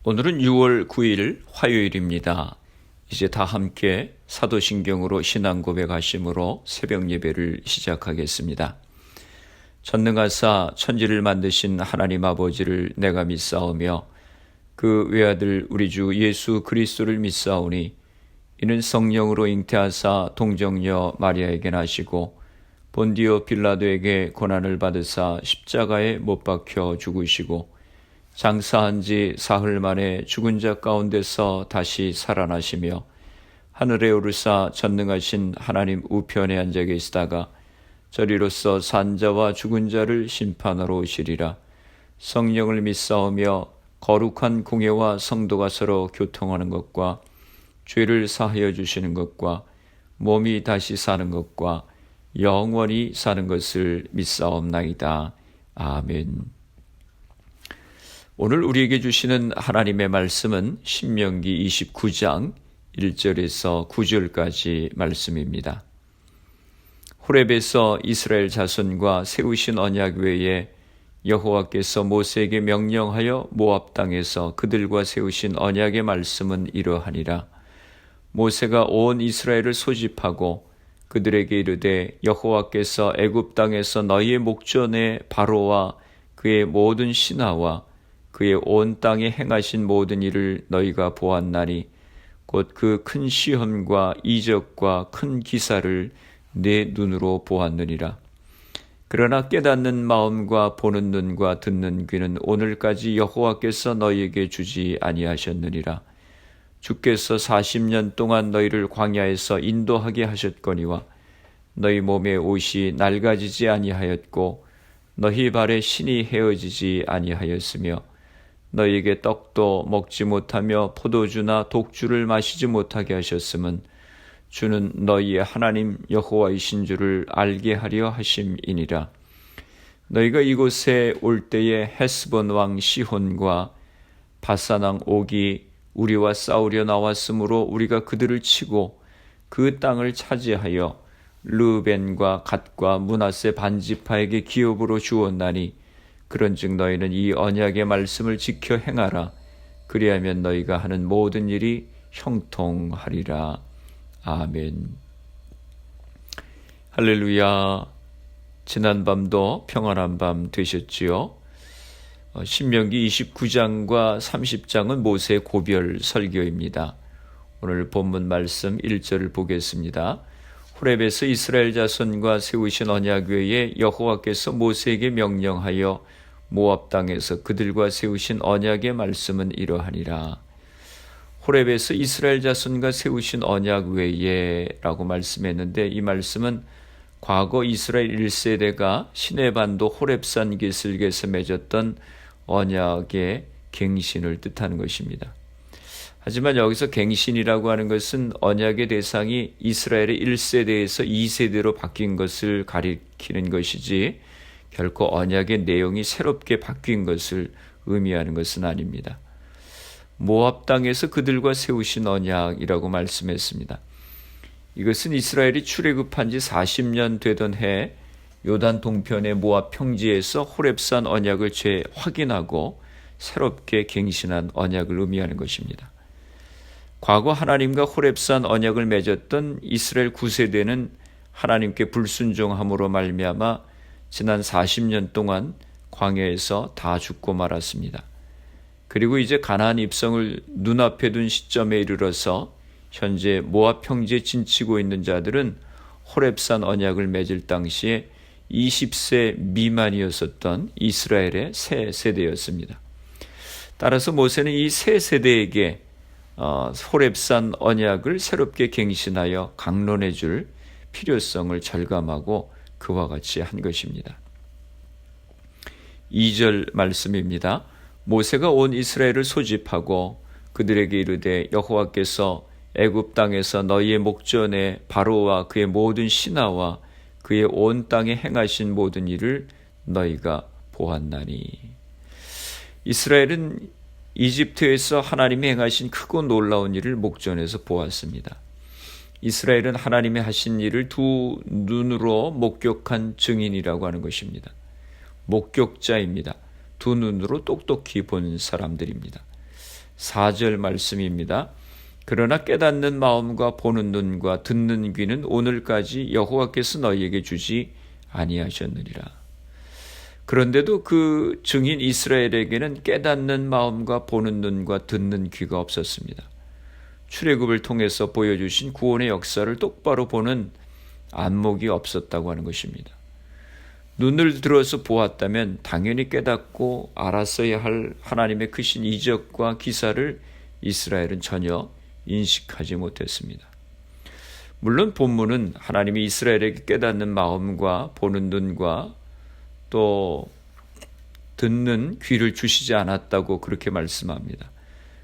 오늘은 6월 9일 화요일입니다. 이제 다 함께 사도신경으로 신앙 고백하심으로 새벽 예배를 시작하겠습니다. 전능하사 천지를 만드신 하나님 아버지를 내가 믿사오며 그 외아들 우리 주 예수 그리스도를 믿사오니 이는 성령으로 잉태하사 동정녀 마리아에게 나시고 본디오 빌라도에게 고난을 받으사 십자가에 못 박혀 죽으시고 장사한 지 사흘 만에 죽은 자 가운데서 다시 살아나시며 하늘에 오르사 전능하신 하나님 우편에 앉아 계시다가 저리로서 산자와 죽은 자를 심판하러 오시리라. 성령을 믿사오며 거룩한 공예와 성도가 서로 교통하는 것과 죄를 사하여 주시는 것과 몸이 다시 사는 것과 영원히 사는 것을 믿사옵나이다. 아멘. 오늘 우리에게 주시는 하나님의 말씀은 신명기 29장 1절에서 9절까지 말씀입니다. 호렙에서 이스라엘 자손과 세우신 언약 외에 여호와께서 모세에게 명령하여 모압 땅에서 그들과 세우신 언약의 말씀은 이러하니라. 모세가 온 이스라엘을 소집하고 그들에게 이르되 여호와께서 애굽 땅에서 너희의 목전에 바로와 그의 모든 신하와 그의 온 땅에 행하신 모든 일을 너희가 보았나니 곧 그 큰 시험과 이적과 큰 기사를 내 눈으로 보았느니라. 그러나 깨닫는 마음과 보는 눈과 듣는 귀는 오늘까지 여호와께서 너희에게 주지 아니하셨느니라. 주께서 40년 동안 너희를 광야에서 인도하게 하셨거니와 너희 몸의 옷이 낡아지지 아니하였고 너희 발에 신이 헤어지지 아니하였으며 너희에게 떡도 먹지 못하며 포도주나 독주를 마시지 못하게 하셨음은 주는 너희의 하나님 여호와이신 줄을 알게 하려 하심이니라. 너희가 이곳에 올 때에 헤스본 왕 시혼과 바산 왕 옥이 우리와 싸우려 나왔으므로 우리가 그들을 치고 그 땅을 차지하여 르벤과 갓과 므낫세 반지파에게 기업으로 주었나니 그런즉 너희는 이 언약의 말씀을 지켜 행하라. 그리하면 너희가 하는 모든 일이 형통하리라. 아멘. 할렐루야. 지난밤도 평안한 밤 되셨지요? 신명기 29장과 30장은 모세의 고별 설교입니다. 오늘 본문 말씀 1절을 보겠습니다. 호렙에서 이스라엘 자손과 세우신 언약 외에 여호와께서 모세에게 명령하여 모압 땅에서 그들과 세우신 언약의 말씀은 이러하니라. 호렙에서 이스라엘 자손과 세우신 언약 외에 라고 말씀했는데 이 말씀은 과거 이스라엘 1세대가 시내반도 호렙산 기슭에서 맺었던 언약의 갱신을 뜻하는 것입니다. 하지만 여기서 갱신이라고 하는 것은 언약의 대상이 이스라엘의 1세대에서 2세대로 바뀐 것을 가리키는 것이지 결코 언약의 내용이 새롭게 바뀐 것을 의미하는 것은 아닙니다. 모압 땅에서 그들과 세우신 언약이라고 말씀했습니다. 이것은 이스라엘이 출애굽한 지 40년 되던 해 요단 동편의 모압 평지에서 호렙산 언약을 재확인하고 새롭게 갱신한 언약을 의미하는 것입니다. 과거 하나님과 호렙산 언약을 맺었던 이스라엘 9세대는 하나님께 불순종함으로 말미암아 지난 40년 동안 광야에서 다 죽고 말았습니다. 그리고 이제 가나안 입성을 눈앞에 둔 시점에 이르러서 현재 모압 평지에 진치고 있는 자들은 호렙산 언약을 맺을 당시에 20세 미만이었었던 이스라엘의 새 세대였습니다. 따라서 모세는 이 새 세대에게 호렙산 언약을 새롭게 갱신하여 강론해 줄 필요성을 절감하고 그와 같이 한 것입니다. 2절 말씀입니다. 모세가 온 이스라엘을 소집하고 그들에게 이르되 여호와께서 애굽 땅에서 너희의 목전에 바로와 그의 모든 신하와 그의 온 땅에 행하신 모든 일을 너희가 보았나니. 이스라엘은 이집트에서 하나님이 행하신 크고 놀라운 일을 목전에서 보았습니다. 이스라엘은 하나님이 하신 일을 두 눈으로 목격한 증인이라고 하는 것입니다. 목격자입니다. 두 눈으로 똑똑히 본 사람들입니다. 4절 말씀입니다. 그러나 깨닫는 마음과 보는 눈과 듣는 귀는 오늘까지 여호와께서 너희에게 주지 아니하셨느니라. 그런데도 그 증인 이스라엘에게는 깨닫는 마음과 보는 눈과 듣는 귀가 없었습니다. 출애굽을 통해서 보여주신 구원의 역사를 똑바로 보는 안목이 없었다고 하는 것입니다. 눈을 들어서 보았다면 당연히 깨닫고 알았어야 할 하나님의 크신 이적과 기사를 이스라엘은 전혀 인식하지 못했습니다. 물론 본문은 하나님이 이스라엘에게 깨닫는 마음과 보는 눈과 또 듣는 귀를 주시지 않았다고 그렇게 말씀합니다.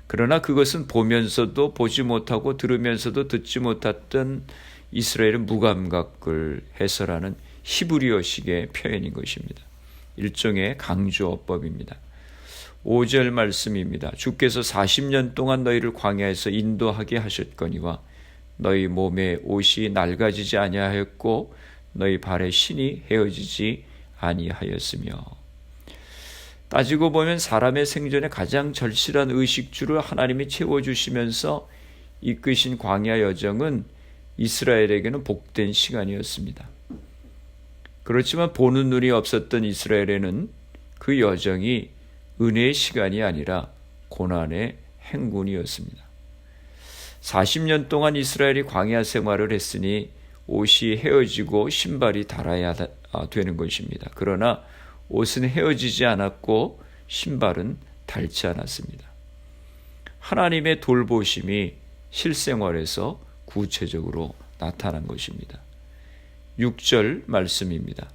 그러나 그것은 보면서도 보지 못하고 들으면서도 듣지 못했던 이스라엘의 무감각을 해설하는 히브리어식의 표현인 것입니다. 일종의 강조어법입니다. 5절 말씀입니다. 주께서 40년 동안 너희를 광야에서 인도하게 하셨거니와 너희 몸에 옷이 낡아지지 아니하였고 너희 발에 신이 헤어지지 아니하였으며. 따지고 보면 사람의 생전에 가장 절실한 의식주를 하나님이 채워주시면서 이끄신 광야 여정은 이스라엘에게는 복된 시간이었습니다. 그렇지만 보는 눈이 없었던 이스라엘에는 그 여정이 은혜의 시간이 아니라 고난의 행군이었습니다. 40년 동안 이스라엘이 광야 생활을 했으니 옷이 헤어지고 신발이 닳아야 되는 것입니다. 그러나 옷은 헤어지지 않았고 신발은 닳지 않았습니다. 하나님의 돌보심이 실생활에서 구체적으로 나타난 것입니다. 6절 말씀입니다.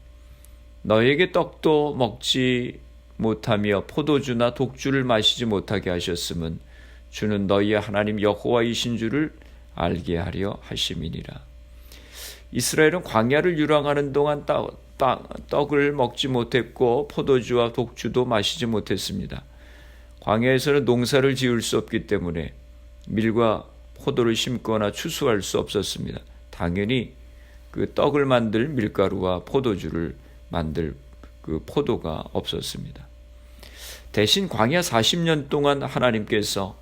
너에게 떡도 먹지 못하며 포도주나 독주를 마시지 못하게 하셨음은 주는 너희의 하나님 여호와이신 줄을 알게 하려 하심이니라. 이스라엘은 광야를 유랑하는 동안 떡을 먹지 못했고 포도주와 독주도 마시지 못했습니다. 광야에서는 농사를 지을 수 없기 때문에 밀과 포도를 심거나 추수할 수 없었습니다. 당연히 그 떡을 만들 밀가루와 포도주를 만들 그 포도가 없었습니다. 대신 광야 40년 동안 하나님께서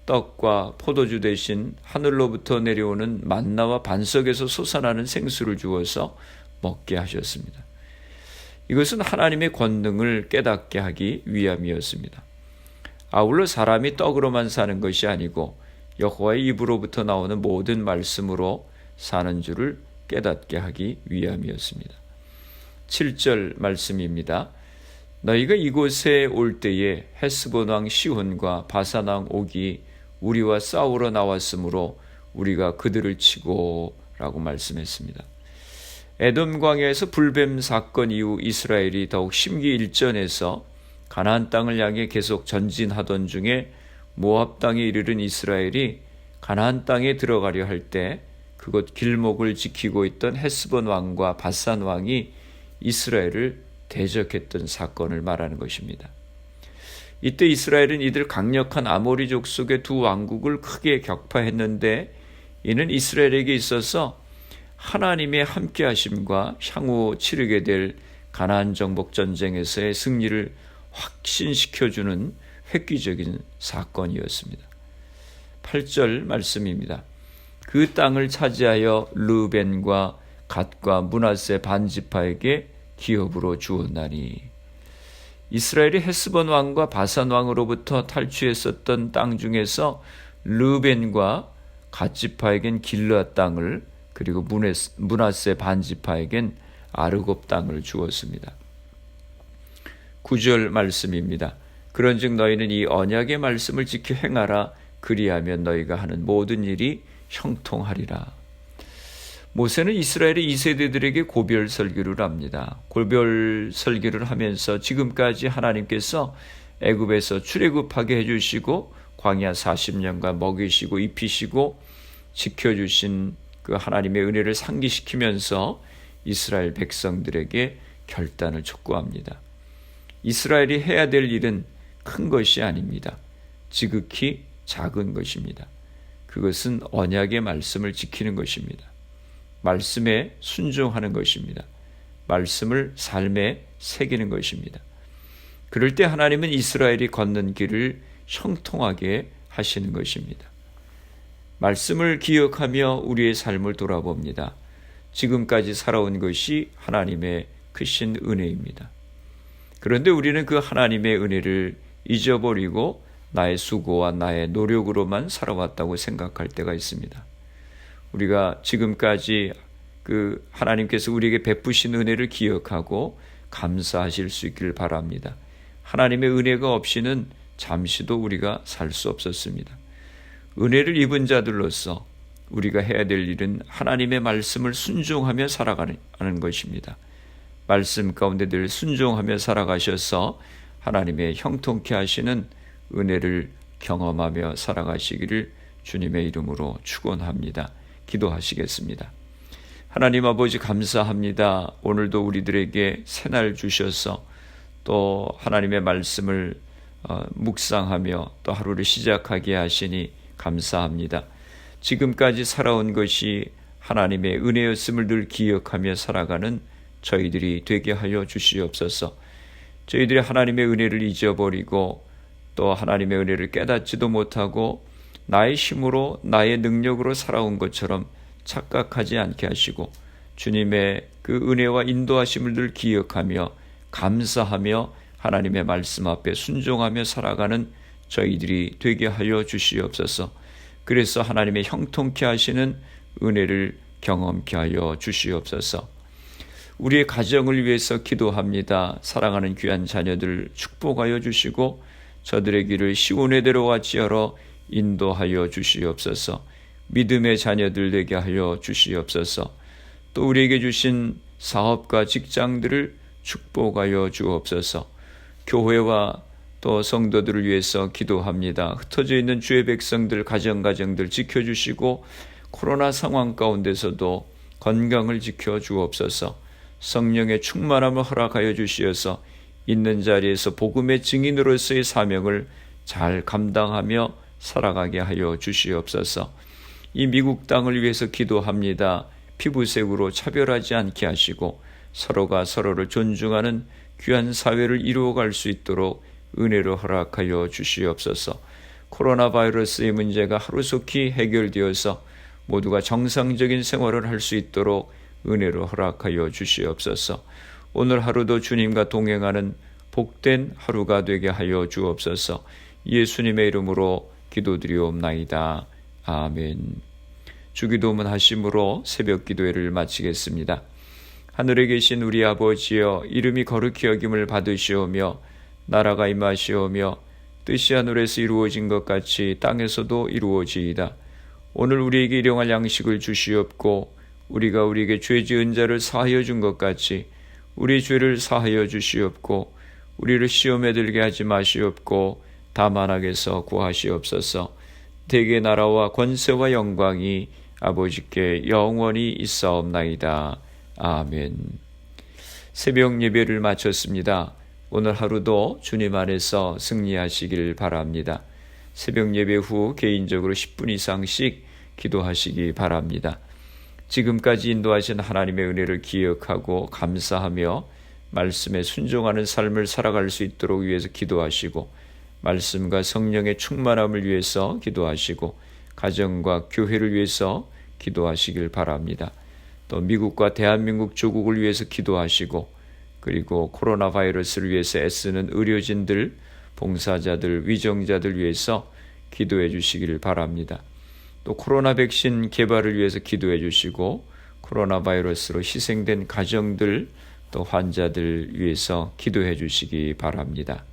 떡과 포도주 대신 하늘로부터 내려오는 만나와 반석에서 솟아나는 생수를 주어서 먹게 하셨습니다. 이것은 하나님의 권능을 깨닫게 하기 위함이었습니다. 아울러 사람이 떡으로만 사는 것이 아니고 여호와의 입으로부터 나오는 모든 말씀으로 사는 줄을 깨닫게 하기 위함이었습니다. 7절 말씀입니다. 너희가 이곳에 올 때에 헤스본 왕 시혼과 바산 왕 옥이 우리와 싸우러 나왔으므로 우리가 그들을 치고 라고 말씀했습니다. 에돔 광야에서 불뱀 사건 이후 이스라엘이 더욱 심기일전해서 가나안 땅을 향해 계속 전진하던 중에 모압 땅에 이르른 이스라엘이 가나안 땅에 들어가려 할 때 그곳 길목을 지키고 있던 헤스본 왕과 바산 왕이 이스라엘을 대적했던 사건을 말하는 것입니다. 이때 이스라엘은 이들 강력한 아모리 족속의 두 왕국을 크게 격파했는데 이는 이스라엘에게 있어서 하나님의 함께하심과 향후 치르게 될 가나안 정복 전쟁에서의 승리를 확신시켜주는 획기적인 사건이었습니다. 8절 말씀입니다. 그 땅을 차지하여 르벤과 갓과 므낫세 반지파에게 기업으로 주었나니. 이스라엘이 헤스본 왕과 바산 왕으로부터 탈취했었던 땅 중에서 르벤과 갓지파에겐 길르앗 땅을 그리고 므낫세 반지파에겐 아르곱 땅을 주었습니다. 9절 말씀입니다. 그런즉 너희는 이 언약의 말씀을 지켜 행하라. 그리하면 너희가 하는 모든 일이 형통하리라. 모세는 이스라엘의 2세대들에게 고별 설교를 합니다. 고별 설교를 하면서 지금까지 하나님께서 애굽에서 출애굽하게 해주시고 광야 40년간 먹이시고 입히시고 지켜주신 그 하나님의 은혜를 상기시키면서 이스라엘 백성들에게 결단을 촉구합니다. 이스라엘이 해야 될 일은 큰 것이 아닙니다. 지극히 작은 것입니다. 그것은 언약의 말씀을 지키는 것입니다. 말씀에 순종하는 것입니다. 말씀을 삶에 새기는 것입니다. 그럴 때 하나님은 이스라엘이 걷는 길을 형통하게 하시는 것입니다. 말씀을 기억하며 우리의 삶을 돌아봅니다. 지금까지 살아온 것이 하나님의 크신 은혜입니다. 그런데 우리는 그 하나님의 은혜를 잊어버리고 나의 수고와 나의 노력으로만 살아왔다고 생각할 때가 있습니다. 우리가 지금까지 그 하나님께서 우리에게 베푸신 은혜를 기억하고 감사하실 수 있기를 바랍니다. 하나님의 은혜가 없이는 잠시도 우리가 살 수 없었습니다. 은혜를 입은 자들로서 우리가 해야 될 일은 하나님의 말씀을 순종하며 살아가는 것입니다. 말씀 가운데 늘 순종하며 살아가셔서 하나님의 형통케 하시는 은혜를 경험하며 살아가시기를 주님의 이름으로 축원합니다. 기도하시겠습니다. 하나님 아버지 감사합니다. 오늘도 우리들에게 새날 주셔서 또 하나님의 말씀을 묵상하며 또 하루를 시작하게 하시니 감사합니다. 지금까지 살아온 것이 하나님의 은혜였음을 늘 기억하며 살아가는 저희들이 되게 하여 주시옵소서. 저희들이 하나님의 은혜를 잊어버리고 또 하나님의 은혜를 깨닫지도 못하고 나의 힘으로 나의 능력으로 살아온 것처럼 착각하지 않게 하시고 주님의 그 은혜와 인도하심을 늘 기억하며 감사하며 하나님의 말씀 앞에 순종하며 살아가는 저희들이 되게 하여 주시옵소서. 그래서 하나님의 형통케 하시는 은혜를 경험케 하여 주시옵소서. 우리의 가정을 위해서 기도합니다. 사랑하는 귀한 자녀들 축복하여 주시고 저들의 길을 시온의 대로와 지어러 인도하여 주시옵소서. 믿음의 자녀들 되게 하여 주시옵소서. 또 우리에게 주신 사업과 직장들을 축복하여 주옵소서. 교회와 또 성도들을 위해서 기도합니다. 흩어져 있는 주의 백성들 가정들 지켜주시고 코로나 상황 가운데서도 건강을 지켜 주옵소서. 성령의 충만함을 허락하여 주시어서 있는 자리에서 복음의 증인으로서의 사명을 잘 감당하며 살아가게 하여 주시옵소서. 이 미국 땅을 위해서 기도합니다. 피부색으로 차별하지 않게 하시고 서로가 서로를 존중하는 귀한 사회를 이루어갈 수 있도록 은혜로 허락하여 주시옵소서. 코로나 바이러스의 문제가 하루속히 해결되어서 모두가 정상적인 생활을 할 수 있도록 은혜로 허락하여 주시옵소서. 오늘 하루도 주님과 동행하는 복된 하루가 되게 하여 주옵소서. 예수님의 이름으로 기도드리옵나이다. 아멘. 주기도문 하심으로 새벽 기도회를 마치겠습니다. 하늘에 계신 우리 아버지여, 이름이 거룩히 여김을 받으시오며 나라가 임하시오며 뜻이 하늘에서 이루어진 것 같이 땅에서도 이루어지이다. 오늘 우리에게 일용할 양식을 주시옵고 우리가 우리에게 죄 지은 자를 사하여 준 것 같이 우리 죄를 사하여 주시옵고 우리를 시험에 들게 하지 마시옵고 다만 악에서 구하시옵소서. 대개 나라와 권세와 영광이 아버지께 영원히 있사옵나이다. 아멘. 새벽 예배를 마쳤습니다. 오늘 하루도 주님 안에서 승리하시길 바랍니다. 새벽 예배 후 개인적으로 10분 이상씩 기도하시기 바랍니다. 지금까지 인도하신 하나님의 은혜를 기억하고 감사하며 말씀에 순종하는 삶을 살아갈 수 있도록 위해서 기도하시고 말씀과 성령의 충만함을 위해서 기도하시고 가정과 교회를 위해서 기도하시길 바랍니다. 또 미국과 대한민국 조국을 위해서 기도하시고 그리고 코로나 바이러스를 위해서 애쓰는 의료진들, 봉사자들, 위정자들 위해서 기도해 주시기를 바랍니다. 또 코로나 백신 개발을 위해서 기도해 주시고 코로나 바이러스로 희생된 가정들 또 환자들 위해서 기도해 주시기 바랍니다.